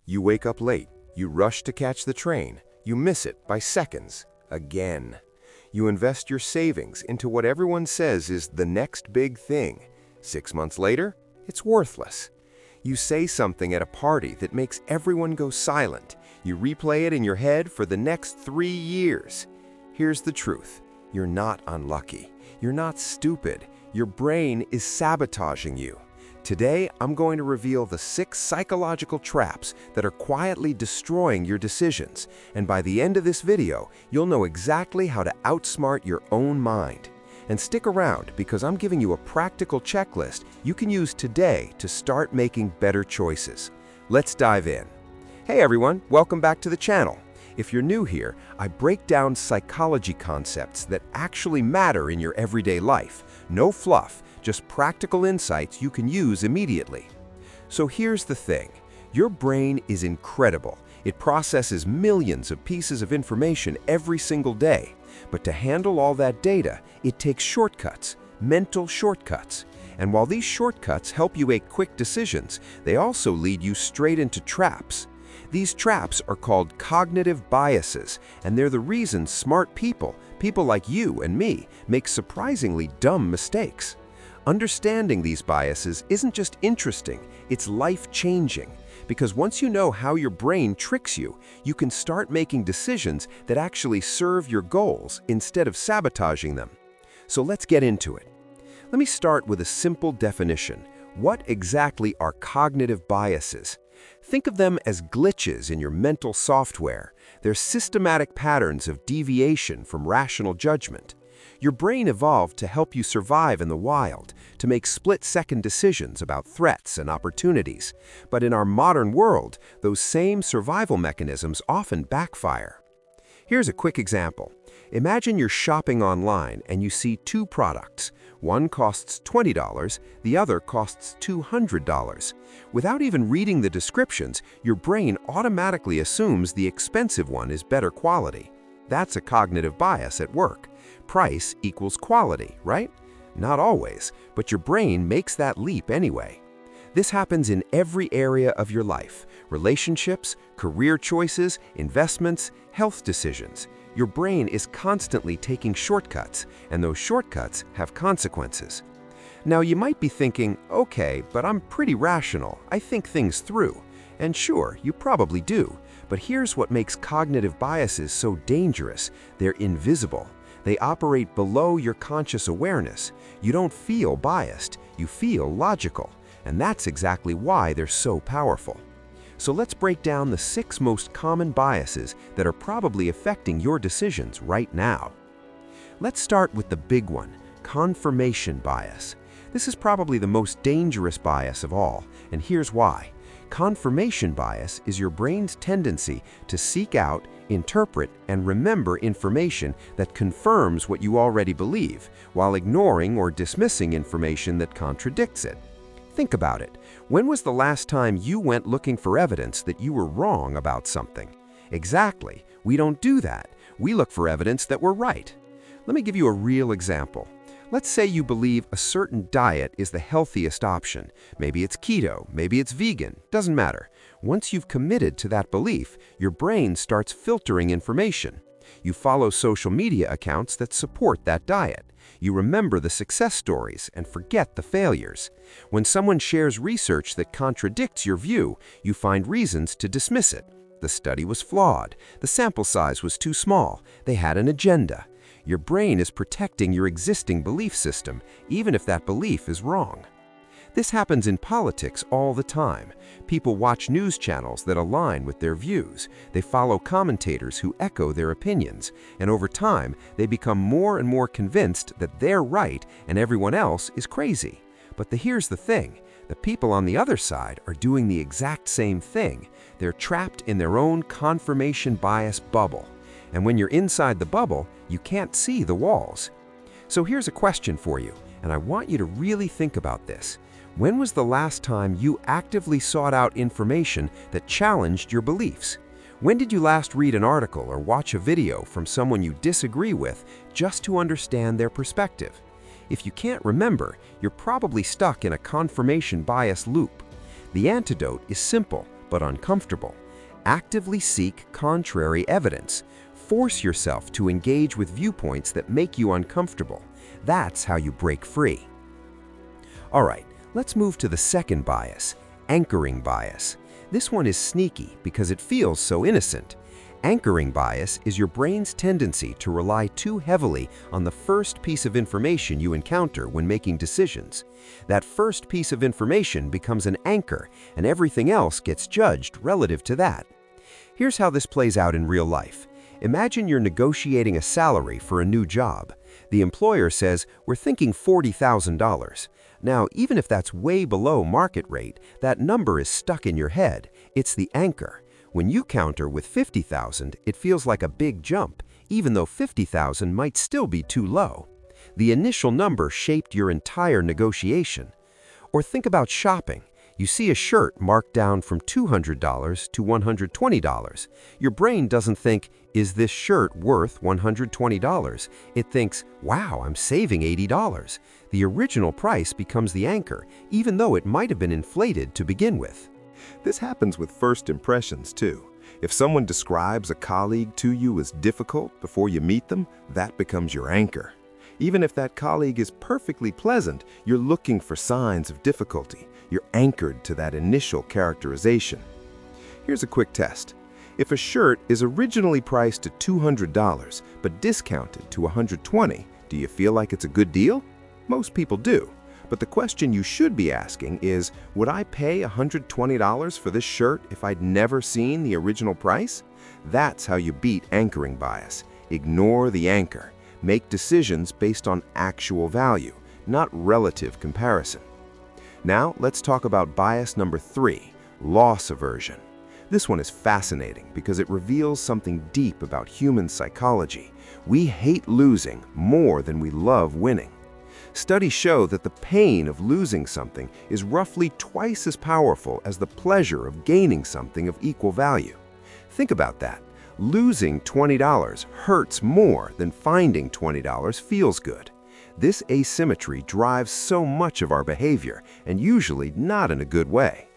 You wake up late. You rush to catch the train. You miss it by seconds. Again. You invest your savings into what everyone says is the next big thing. 6 months later, it's worthless. You say something at a party that makes everyone go silent. You replay it in your head for the next 3 years. Here's the truth. You're not unlucky. You're not stupid. Your brain is sabotaging you. Today, I'm going to reveal the 6 psychological traps that are quietly destroying your decisions. And by the end of this video, you'll know exactly how to outsmart your own mind. And stick around because I'm giving you a practical checklist you can use today to start making better choices. Let's dive in. Hey everyone, welcome back to the channel. If you're new here, I break down psychology concepts that actually matter in your everyday life. No fluff, just practical insights you can use immediately. So here's the thing. Your brain is incredible. It processes millions of pieces of information every single day. But to handle all that data, it takes shortcuts, mental shortcuts. And while these shortcuts help you make quick decisions, they also lead you straight into traps. These traps are called cognitive biases, and they're the reason smart people like you and me, make surprisingly dumb mistakes. Understanding these biases isn't just interesting, it's life-changing. Because once you know how your brain tricks you, you can start making decisions that actually serve your goals instead of sabotaging them. So let's get into it. Let me start with a simple definition. What exactly are cognitive biases? Think of them as glitches in your mental software. They're systematic patterns of deviation from rational judgment. Your brain evolved to help you survive in the wild, to make split-second decisions about threats and opportunities. But in our modern world, those same survival mechanisms often backfire. Here's a quick example. Imagine you're shopping online and you see 2 products. One costs $20, the other costs $200. Without even reading the descriptions, your brain automatically assumes the expensive one is better quality. That's a cognitive bias at work. Price equals quality, right? Not always, but your brain makes that leap anyway. This happens in every area of your life: relationships, career choices, investments, health decisions. Your brain is constantly taking shortcuts, and those shortcuts have consequences. Now, you might be thinking, okay, but I'm pretty rational. I think things through. And sure, you probably do. But here's what makes cognitive biases so dangerous. They're invisible. They operate below your conscious awareness. You don't feel biased. You feel logical. And that's exactly why they're so powerful. So let's break down the 6 most common biases that are probably affecting your decisions right now. Let's start with the big one, confirmation bias. This is probably the most dangerous bias of all, and here's why. Confirmation bias is your brain's tendency to seek out, interpret, and remember information that confirms what you already believe, while ignoring or dismissing information that contradicts it. Think about it. When was the last time you went looking for evidence that you were wrong about something? Exactly. We don't do that. We look for evidence that we're right. Let me give you a real example. Let's say you believe a certain diet is the healthiest option. Maybe it's keto, maybe it's vegan, doesn't matter. Once you've committed to that belief, your brain starts filtering information. You follow social media accounts that support that diet. You remember the success stories and forget the failures. When someone shares research that contradicts your view, you find reasons to dismiss it. The study was flawed. The sample size was too small. They had an agenda. Your brain is protecting your existing belief system, even if that belief is wrong. This happens in politics all the time. People watch news channels that align with their views. They follow commentators who echo their opinions. And over time, they become more and more convinced that they're right and everyone else is crazy. But here's the thing. The people on the other side are doing the exact same thing. They're trapped in their own confirmation bias bubble. And when you're inside the bubble, you can't see the walls. So here's a question for you, and I want you to really think about this. When was the last time you actively sought out information that challenged your beliefs? When did you last read an article or watch a video from someone you disagree with just to understand their perspective? If you can't remember, you're probably stuck in a confirmation bias loop. The antidote is simple, but uncomfortable. Actively seek contrary evidence. Force yourself to engage with viewpoints that make you uncomfortable. That's how you break free. All right, let's move to the second bias, anchoring bias. This one is sneaky because it feels so innocent. Anchoring bias is your brain's tendency to rely too heavily on the first piece of information you encounter when making decisions. That first piece of information becomes an anchor, and everything else gets judged relative to that. Here's how this plays out in real life. Imagine you're negotiating a salary for a new job. The employer says, "We're thinking $40,000. Now, even if that's way below market rate, that number is stuck in your head. It's the anchor. When you counter with $50,000, it feels like a big jump, even though $50,000 might still be too low. The initial number shaped your entire negotiation. Or think about shopping. You see a shirt marked down from $200 to $120. Your brain doesn't think, "Is this shirt worth $120? It thinks, "Wow, I'm saving $80. The original price becomes the anchor, even though it might have been inflated to begin with. This happens with first impressions, too. If someone describes a colleague to you as difficult before you meet them, that becomes your anchor. Even if that colleague is perfectly pleasant, you're looking for signs of difficulty. You're anchored to that initial characterization. Here's a quick test. If a shirt is originally priced at $200 but discounted to $120, do you feel like it's a good deal? Most people do. But the question you should be asking is, would I pay $120 for this shirt if I'd never seen the original price? That's how you beat anchoring bias. Ignore the anchor. Make decisions based on actual value, not relative comparison. Now, let's talk about bias number 3, loss aversion. This one is fascinating because it reveals something deep about human psychology. We hate losing more than we love winning. Studies show that the pain of losing something is roughly twice as powerful as the pleasure of gaining something of equal value. Think about that. Losing $20 hurts more than finding $20 feels good. This asymmetry drives so much of our behavior, and usually not in a good way.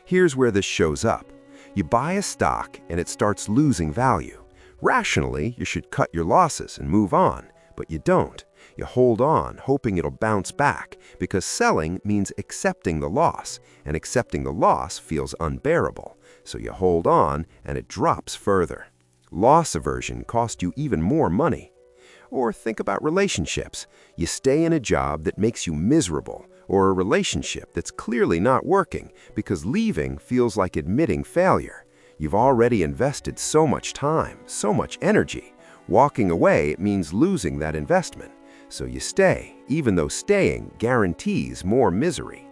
Here's where this shows up. You buy a stock and it starts losing value. Rationally, you should cut your losses and move on, but you don't. You hold on, hoping it'll bounce back, because selling means accepting the loss, and accepting the loss feels unbearable. So you hold on, and it drops further. Loss aversion costs you even more money. Or think about relationships. You stay in a job that makes you miserable, or a relationship that's clearly not working, because leaving feels like admitting failure. You've already invested so much time, so much energy. Walking away means losing that investment. So you stay, even though staying guarantees more misery.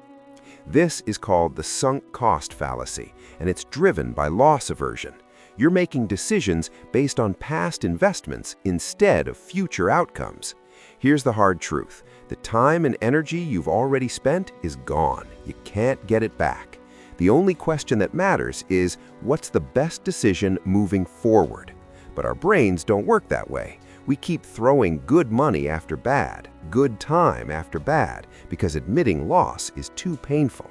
This is called the sunk cost fallacy, and it's driven by loss aversion. You're making decisions based on past investments instead of future outcomes. Here's the hard truth. The time and energy you've already spent is gone. You can't get it back. The only question that matters is, what's the best decision moving forward? But our brains don't work that way. We keep throwing good money after bad, good time after bad, because admitting loss is too painful.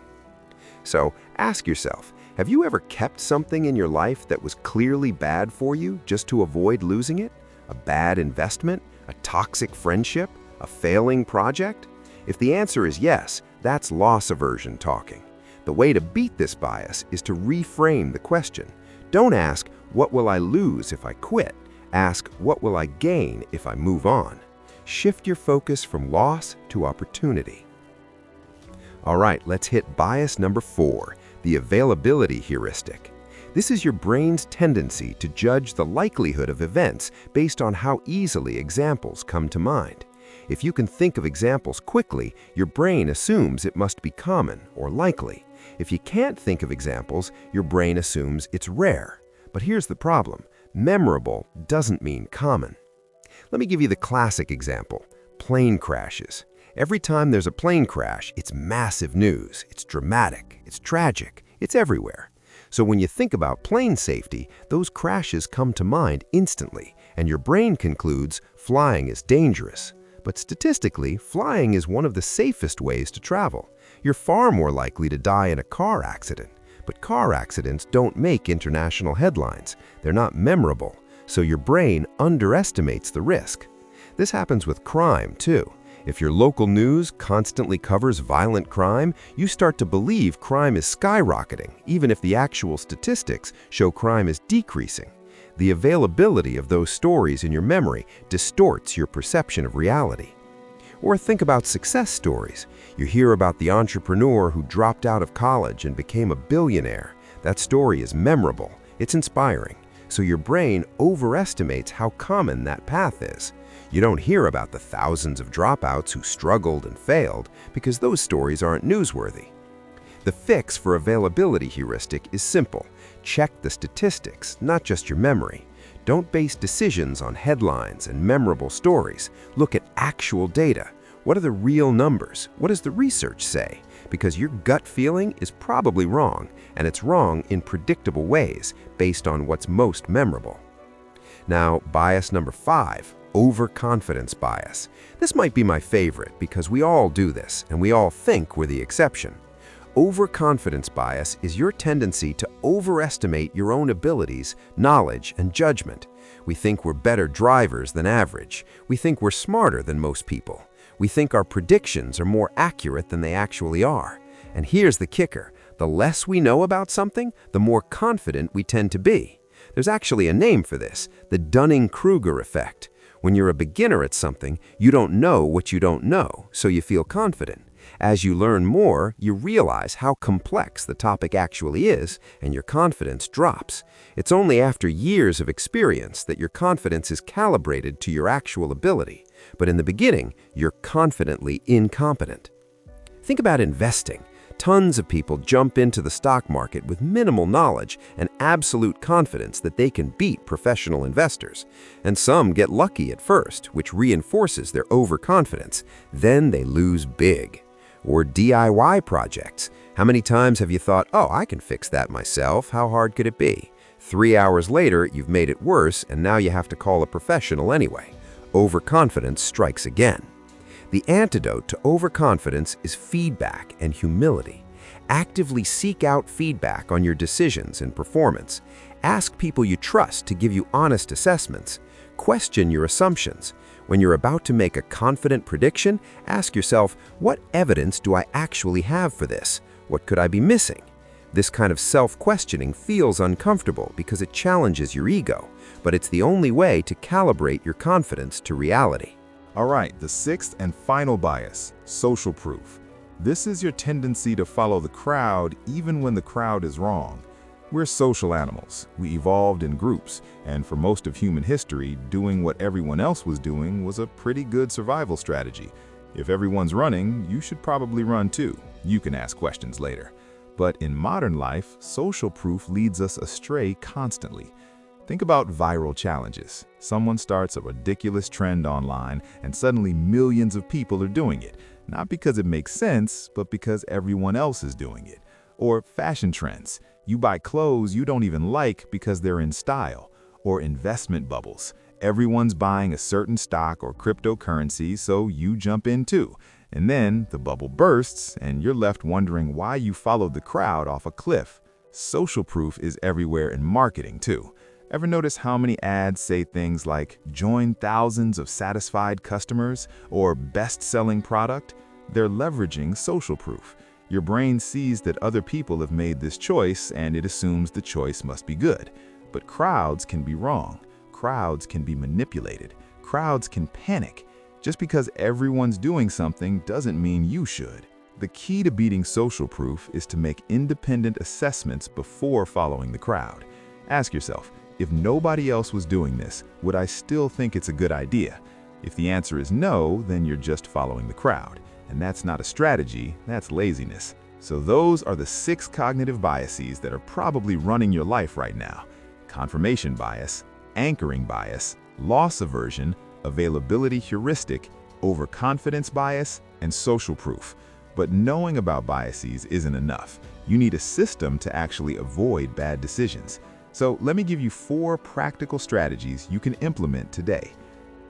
So ask yourself, have you ever kept something in your life that was clearly bad for you just to avoid losing it? A bad investment? A toxic friendship? A failing project? If the answer is yes, that's loss aversion talking. The way to beat this bias is to reframe the question. Don't ask, what will I lose if I quit? Ask, what will I gain if I move on? Shift your focus from loss to opportunity. All right, let's hit bias number 4, the availability heuristic. This is your brain's tendency to judge the likelihood of events based on how easily examples come to mind. If you can think of examples quickly, your brain assumes it must be common or likely. If you can't think of examples, your brain assumes it's rare. But here's the problem. Memorable doesn't mean common. Let me give you the classic example, plane crashes. Every time there's a plane crash, it's massive news, it's dramatic, it's tragic, it's everywhere. So when you think about plane safety, those crashes come to mind instantly, and your brain concludes flying is dangerous. But statistically, flying is one of the safest ways to travel. You're far more likely to die in a car accident. But car accidents don't make international headlines. They're not memorable, so your brain underestimates the risk. This happens with crime, too. If your local news constantly covers violent crime, you start to believe crime is skyrocketing, even if the actual statistics show crime is decreasing. The availability of those stories in your memory distorts your perception of reality. Or think about success stories. You hear about the entrepreneur who dropped out of college and became a billionaire. That story is memorable, it's inspiring, so your brain overestimates how common that path is. You don't hear about the thousands of dropouts who struggled and failed because those stories aren't newsworthy. The fix for availability heuristic is simple. Check the statistics, not just your memory. Don't base decisions on headlines and memorable stories. Look at actual data. What are the real numbers? What does the research say? Because your gut feeling is probably wrong, and it's wrong in predictable ways based on what's most memorable. Now, bias number 5. Overconfidence bias. This might be my favorite because we all do this and we all think we're the exception. Overconfidence bias is your tendency to overestimate your own abilities, knowledge, and judgment. We think we're better drivers than average. We think we're smarter than most people. We think our predictions are more accurate than they actually are. And here's the kicker. The less we know about something, the more confident we tend to be. There's actually a name for this, the Dunning-Kruger effect. When you're a beginner at something, you don't know what you don't know, so you feel confident. As you learn more, you realize how complex the topic actually is, and your confidence drops. It's only after years of experience that your confidence is calibrated to your actual ability. But in the beginning, you're confidently incompetent. Think about investing. Tons of people jump into the stock market with minimal knowledge and absolute confidence that they can beat professional investors. And some get lucky at first, which reinforces their overconfidence. Then they lose big. Or DIY projects. How many times have you thought, oh, I can fix that myself, how hard could it be? 3 hours later, you've made it worse, and now you have to call a professional anyway. Overconfidence strikes again. The antidote to overconfidence is feedback and humility. Actively seek out feedback on your decisions and performance. Ask people you trust to give you honest assessments. Question your assumptions. When you're about to make a confident prediction, ask yourself, what evidence do I actually have for this? What could I be missing? This kind of self-questioning feels uncomfortable because it challenges your ego, but it's the only way to calibrate your confidence to reality. All right, the 6th and final bias, social proof. This is your tendency to follow the crowd even when the crowd is wrong. We're social animals. We evolved in groups, and for most of human history, doing what everyone else was doing was a pretty good survival strategy. If everyone's running, you should probably run too. You can ask questions later. But in modern life, social proof leads us astray constantly. Think about viral challenges. Someone starts a ridiculous trend online, and suddenly millions of people are doing it, not because it makes sense, but because everyone else is doing it. Or fashion trends. You buy clothes you don't even like because they're in style. Or investment bubbles. Everyone's buying a certain stock or cryptocurrency, so you jump in too. And then the bubble bursts, and you're left wondering why you followed the crowd off a cliff. Social proof is everywhere in marketing too. Ever notice how many ads say things like, join thousands of satisfied customers, or best-selling product? They're leveraging social proof. Your brain sees that other people have made this choice, and it assumes the choice must be good. But crowds can be wrong. Crowds can be manipulated. Crowds can panic. Just because everyone's doing something doesn't mean you should. The key to beating social proof is to make independent assessments before following the crowd. Ask yourself, if nobody else was doing this, would I still think it's a good idea? If the answer is no, then you're just following the crowd. And that's not a strategy, that's laziness. So those are the 6 cognitive biases that are probably running your life right now. Confirmation bias, anchoring bias, loss aversion, availability heuristic, overconfidence bias, and social proof. But knowing about biases isn't enough. You need a system to actually avoid bad decisions. So let me give you 4 practical strategies you can implement today.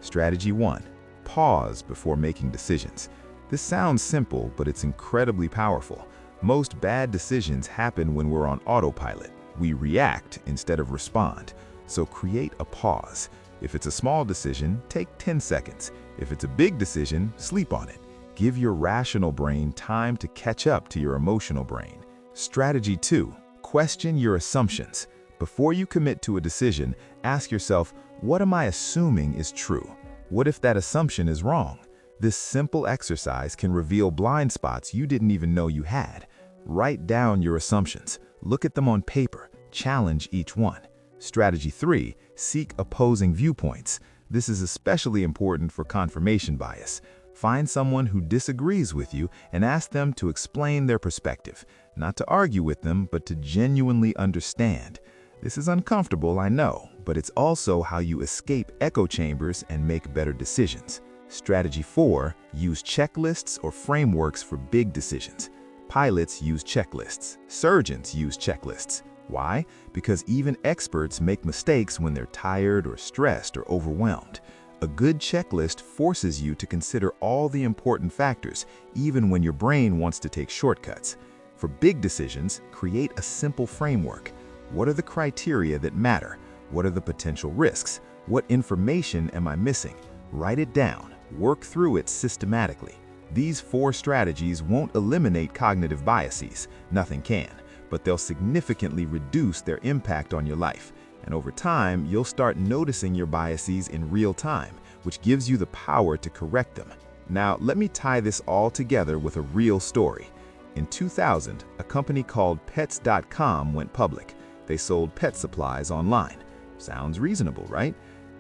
Strategy 1. Pause before making decisions. This sounds simple, but it's incredibly powerful. Most bad decisions happen when we're on autopilot. We react instead of respond. So create a pause. If it's a small decision, take 10 seconds. If it's a big decision, sleep on it. Give your rational brain time to catch up to your emotional brain. Strategy 2. Question your assumptions. Before you commit to a decision, ask yourself, what am I assuming is true? What if that assumption is wrong? This simple exercise can reveal blind spots you didn't even know you had. Write down your assumptions. Look at them on paper. Challenge each one. Strategy 3. Seek opposing viewpoints. This is especially important for confirmation bias. Find someone who disagrees with you and ask them to explain their perspective. Not to argue with them, but to genuinely understand. This is uncomfortable, I know, but it's also how you escape echo chambers and make better decisions. Strategy 4. Use checklists or frameworks for big decisions. Pilots use checklists. Surgeons use checklists. Why? Because even experts make mistakes when they're tired or stressed or overwhelmed. A good checklist forces you to consider all the important factors, even when your brain wants to take shortcuts. For big decisions, create a simple framework. What are the criteria that matter? What are the potential risks? What information am I missing? Write it down. Work through it systematically. These 4 strategies won't eliminate cognitive biases, nothing can, but they'll significantly reduce their impact on your life. And over time, you'll start noticing your biases in real time, which gives you the power to correct them. Now, let me tie this all together with a real story. In 2000, a company called Pets.com went public. They sold pet supplies online. Sounds reasonable, right?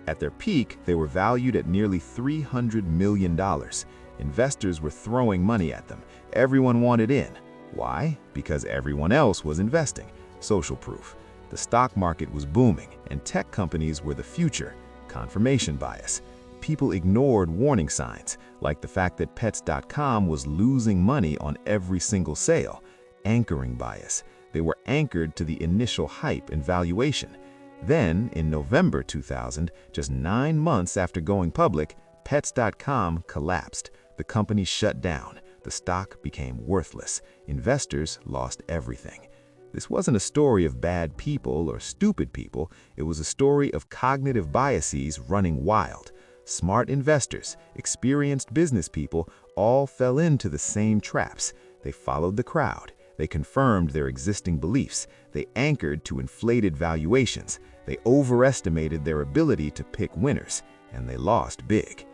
At their peak, they were valued at nearly $300 million. Investors were throwing money at them. Everyone wanted in. Why? Because everyone else was investing. Social proof. The stock market was booming, and tech companies were the future. Confirmation bias. People ignored warning signs, like the fact that Pets.com was losing money on every single sale. Anchoring bias. They were anchored to the initial hype and valuation. Then, in November 2000, just 9 months after going public, Pets.com collapsed. The company shut down. The stock became worthless. Investors lost everything. This wasn't a story of bad people or stupid people. It was a story of cognitive biases running wild. Smart investors, experienced business people, all fell into the same traps. They followed the crowd. They confirmed their existing beliefs. They anchored to inflated valuations. They overestimated their ability to pick winners, and they lost big.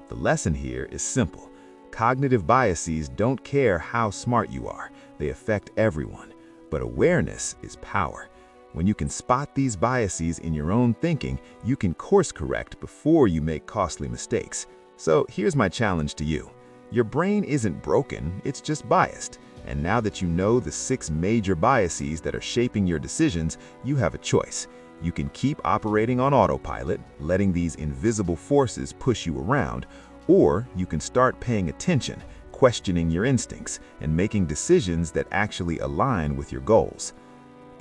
The lesson here is simple. Cognitive biases don't care how smart you are. They affect everyone. But awareness is power. When you can spot these biases in your own thinking, you can course correct before you make costly mistakes. So here's my challenge to you. Your brain isn't broken, it's just biased. And now that you know the 6 major biases that are shaping your decisions, you have a choice. You can keep operating on autopilot, letting these invisible forces push you around, or you can start paying attention, questioning your instincts, and making decisions that actually align with your goals.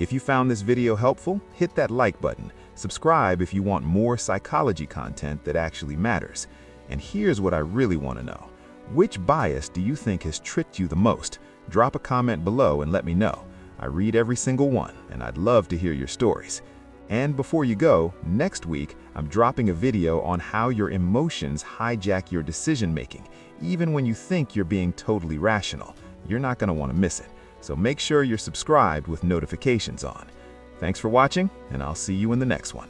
If you found this video helpful, hit that like button. Subscribe if you want more psychology content that actually matters. And here's what I really want to know. Which bias do you think has tricked you the most? Drop a comment below and let me know. I read every single one, and I'd love to hear your stories. And before you go, next week, I'm dropping a video on how your emotions hijack your decision-making, even when you think you're being totally rational. You're not going to want to miss it. So make sure you're subscribed with notifications on. Thanks for watching, and I'll see you in the next one.